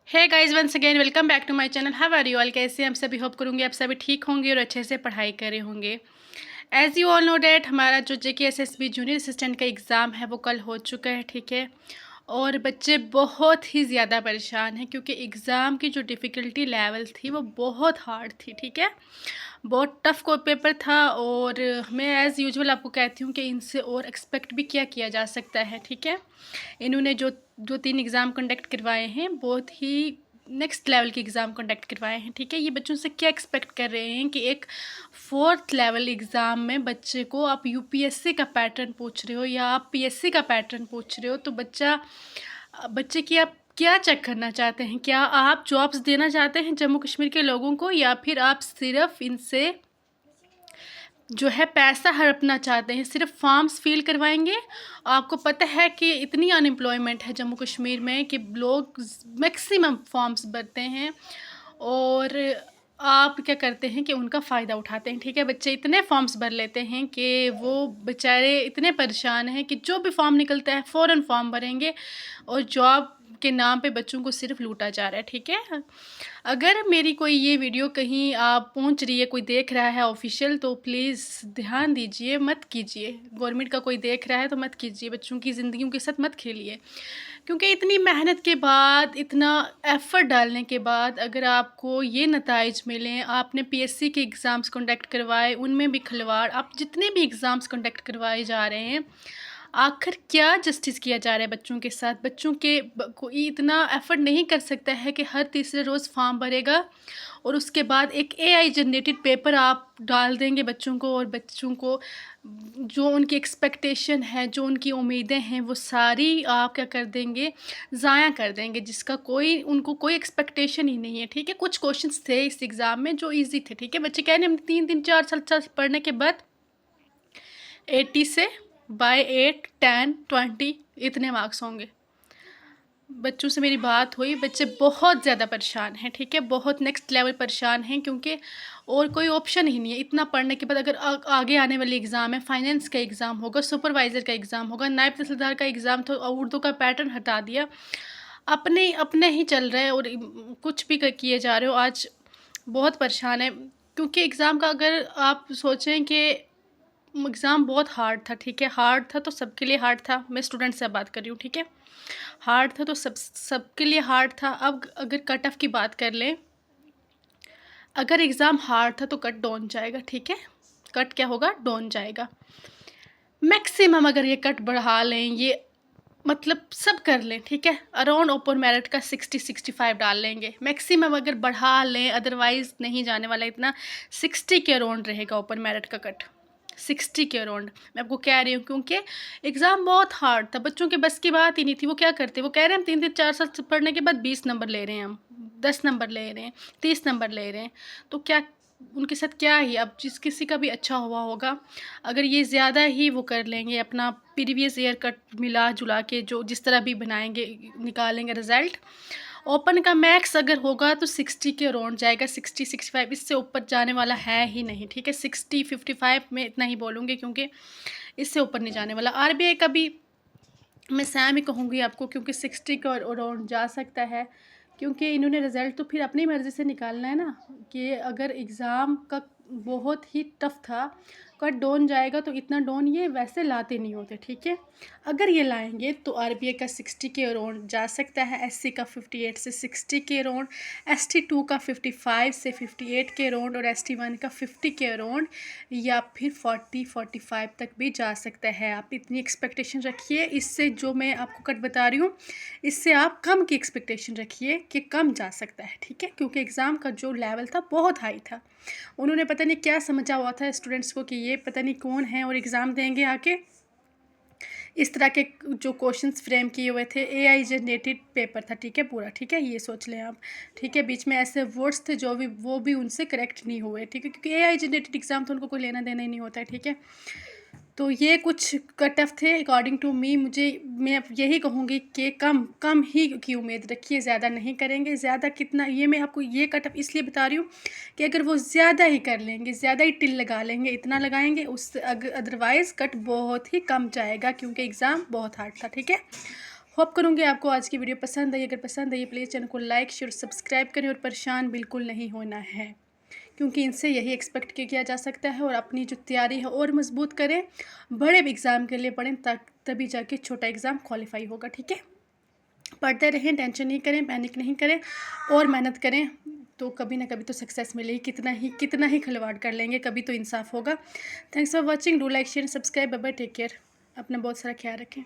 Hey guys, once again welcome back to my channel. How are you all? कैसे हैं आप सभी? Hope करूँगी आप सभी ठीक होंगे और अच्छे से पढ़ाई करे होंगे। As you all know that हमारा जो JKSSB जूनियर असिस्टेंट का एग्ज़ाम है वो कल हो चुका है, ठीक है। और बच्चे बहुत ही ज़्यादा परेशान हैं क्योंकि एग्ज़ाम की जो डिफ़िकल्टी लेवल थी वो बहुत हार्ड थी, ठीक है। बहुत टफ़ को पेपर था और मैं एज़ यूजुअल आपको कहती हूँ कि इनसे और एक्सपेक्ट भी क्या किया जा सकता है, ठीक है। इन्होंने जो जो 3 एग्ज़ाम कंडक्ट करवाए हैं बहुत ही नेक्स्ट लेवल के एग्ज़ाम कंडक्ट करवाए हैं, ठीक है। ये बच्चों से क्या एक्सपेक्ट कर रहे हैं कि एक 4th लेवल एग्ज़ाम में बच्चे को आप UPSC का पैटर्न पूछ रहे हो या आप PSC का पैटर्न पूछ रहे हो, तो बच्चे की आप क्या चेक करना चाहते हैं? क्या आप जॉब्स देना चाहते हैं जम्मू कश्मीर के लोगों को, या फिर आप सिर्फ़ इनसे जो है पैसा हड़पना चाहते हैं, सिर्फ फॉर्म्स फिल करवाएंगे? आपको पता है कि इतनी अनएम्प्लॉयमेंट है जम्मू कश्मीर में कि लोग मैक्सिमम फॉर्म्स भरते हैं और आप क्या करते हैं कि उनका फ़ायदा उठाते हैं, ठीक है। बच्चे इतने फॉर्म्स भर लेते हैं कि वो बेचारे इतने परेशान हैं कि जो भी फॉर्म निकलता है फ़ौरन फॉर्म भरेंगे और जॉब के नाम पे बच्चों को सिर्फ लूटा जा रहा है, ठीक है। अगर मेरी कोई ये वीडियो कहीं आप पहुंच रही है, कोई देख रहा है ऑफिशियल, तो प्लीज़ ध्यान दीजिए, मत कीजिए। गवर्नमेंट का कोई देख रहा है तो मत कीजिए, बच्चों की ज़िंदगियों के साथ मत खेलिए। क्योंकि इतनी मेहनत के बाद, इतना एफ़र्ट डालने के बाद अगर आपको ये नताइज मिलें, आपने PSC के एग्ज़ाम्स कंडक्ट करवाए, उनमें भी खिलवाड़, आप जितने भी एग्ज़ाम्स कंडक्ट करवाए जा रहे हैं, आखिर क्या जस्टिस किया जा रहा है बच्चों के साथ? बच्चों के कोई इतना एफ़र्ट नहीं कर सकता है कि हर तीसरे रोज़ फॉर्म भरेगा और उसके बाद एक AI जनरेटेड पेपर आप डाल देंगे बच्चों को, और बच्चों को जो उनकी एक्सपेक्टेशन है, जो उनकी उम्मीदें हैं, वो सारी आप क्या कर देंगे, ज़ाया कर देंगे, जिसका कोई उनको कोई एक्सपेक्टेशन ही नहीं है, ठीक है। कुछ क्वेश्चंस थे इस एग्ज़ाम में जो ईज़ी थे, ठीक है। बच्चे कह रहे हैं हम 3 दिन 4 साल पढ़ने के बाद 80 से बाय 8 10 20 इतने मार्क्स होंगे। बच्चों से मेरी बात हुई, बच्चे बहुत ज़्यादा परेशान हैं, ठीक है, बहुत नेक्स्ट लेवल परेशान हैं क्योंकि और कोई ऑप्शन ही नहीं है। इतना पढ़ने के बाद अगर आगे आने वाली एग्ज़ाम है, फाइनेंस का एग्ज़ाम होगा, सुपरवाइज़र का एग्ज़ाम होगा, नायब तहसीलदार का एग्ज़ाम, तो उर्दू का पैटर्न हटा दिया, अपने अपने ही चल रहे हैं और कुछ भी किए जा रहे हो। आज बहुत परेशान है क्योंकि एग्ज़ाम का अगर आप सोचें कि एग्ज़ाम बहुत हार्ड था, ठीक है। हार्ड था तो सबके लिए हार्ड था, मैं स्टूडेंट से बात कर रही हूँ, ठीक है। हार्ड था तो सबके लिए हार्ड था। अब अगर कट ऑफ की बात कर लें, अगर एग्ज़ाम हार्ड था तो कट डाउन जाएगा, ठीक है। कट क्या होगा? डाउन जाएगा। मैक्सिमम अगर ये कट बढ़ा लें, ये मतलब सब कर लें, ठीक है, अराउंड ओपन मेरिट का 60-65 डाल लेंगे मैक्सिमम, अगर बढ़ा लें, अदरवाइज़ नहीं जाने वाला इतना। 60 के अराउंड रहेगा ओपन मेरिट का कट, 60 के अराउंड मैं आपको कह रही हूँ, क्योंकि एग्ज़ाम बहुत हार्ड था, बच्चों के बस की बात ही नहीं थी। वो क्या करते, वो कह रहे हैं हम 3 4 साल पढ़ने के बाद 20 नंबर ले रहे हैं, हम 10 नंबर ले रहे हैं, 30 नंबर ले रहे हैं, तो क्या उनके साथ क्या ही, अब जिस किसी का भी अच्छा हुआ होगा, अगर ये ज़्यादा ही वो कर लेंगे, अपना प्रीवियस ईयर कट मिला जुला के जो जिस तरह भी बनाएंगे, निकालेंगे रिज़ल्ट, ओपन का मैक्स अगर होगा तो 60 के अराउंड जाएगा, 60-65, इससे ऊपर जाने वाला है ही नहीं, ठीक है। 60-55 में इतना ही बोलूँगी क्योंकि इससे ऊपर नहीं जाने वाला। RBI का भी मैं सेम ही कहूँगी आपको, क्योंकि 60 का अराउंड जा सकता है, क्योंकि इन्होंने रिज़ल्ट तो फिर अपनी मर्ज़ी से निकालना है ना, कि अगर एग्ज़ाम का बहुत ही टफ़ था, कट डाउन जाएगा तो इतना डाउन ये वैसे लाते नहीं होते, ठीक है। अगर ये लाएंगे तो RBI का 60 के अराउंड जा सकता है, SC का 58 से 60 के अराउंड, ST2 का 55 से 58 के अराउंड और ST1 का 50 के अराउंड, या फिर 40-45 तक भी जा सकता है। आप इतनी एक्सपेक्टेशन रखिए, इससे जो मैं आपको कट बता रही हूँ, इससे आप कम की एक्सपेक्टेशन रखिए कि कम जा सकता है, ठीक है। क्योंकि एग्ज़ाम का जो लेवल था बहुत हाई था। उन्होंने पता नहीं क्या समझा हुआ था स्टूडेंट्स को कि ये पता नहीं कौन है और एग्ज़ाम देंगे आके। इस तरह के जो क्वेश्चंस फ्रेम किए हुए थे, AI जनरेटेड पेपर था, ठीक है, पूरा, ठीक है, ये सोच लें आप, ठीक है। बीच में ऐसे वर्ड्स थे जो भी वो भी उनसे करेक्ट नहीं हुए, ठीक है, क्योंकि AI जनरेटेड एग्ज़ाम तो उनको कोई लेना देना ही नहीं होता है, ठीक है। तो ये कुछ कट ऑफ थे अकॉर्डिंग टू मी। मैं यही कहूँगी कि कम कम ही की उम्मीद रखिए, ज़्यादा नहीं करेंगे। ज़्यादा कितना, ये मैं आपको ये कट ऑफ इसलिए बता रही हूँ कि अगर वो ज़्यादा ही कर लेंगे, ज़्यादा ही टिल लगा लेंगे, इतना लगाएंगे, उससे अदरवाइज़ कट बहुत ही कम जाएगा, क्योंकि एग्ज़ाम बहुत हार्ड था, ठीक है। होप करूँगी आपको आज की वीडियो पसंद आई। अगर पसंद आई प्लीज़ चैनल को लाइक शेयर सब्सक्राइब करें और परेशान बिल्कुल नहीं होना है, क्योंकि इनसे यही एक्सपेक्ट किया जा सकता है। और अपनी जो तैयारी है और मजबूत करें, बड़े एग्ज़ाम के लिए पढ़ें तभी जाके छोटा एग्ज़ाम क्वालिफाई होगा। ठीक है, पढ़ते रहें, टेंशन नहीं करें, पैनिक नहीं करें और मेहनत करें, तो कभी ना कभी तो सक्सेस मिलेगी। कितना ही खिलवाड़ कर लेंगे, कभी तो इंसाफ होगा। Thanks for watching, do like share subscribe, bye bye, take care, अपना बहुत सारा ख्याल रखें।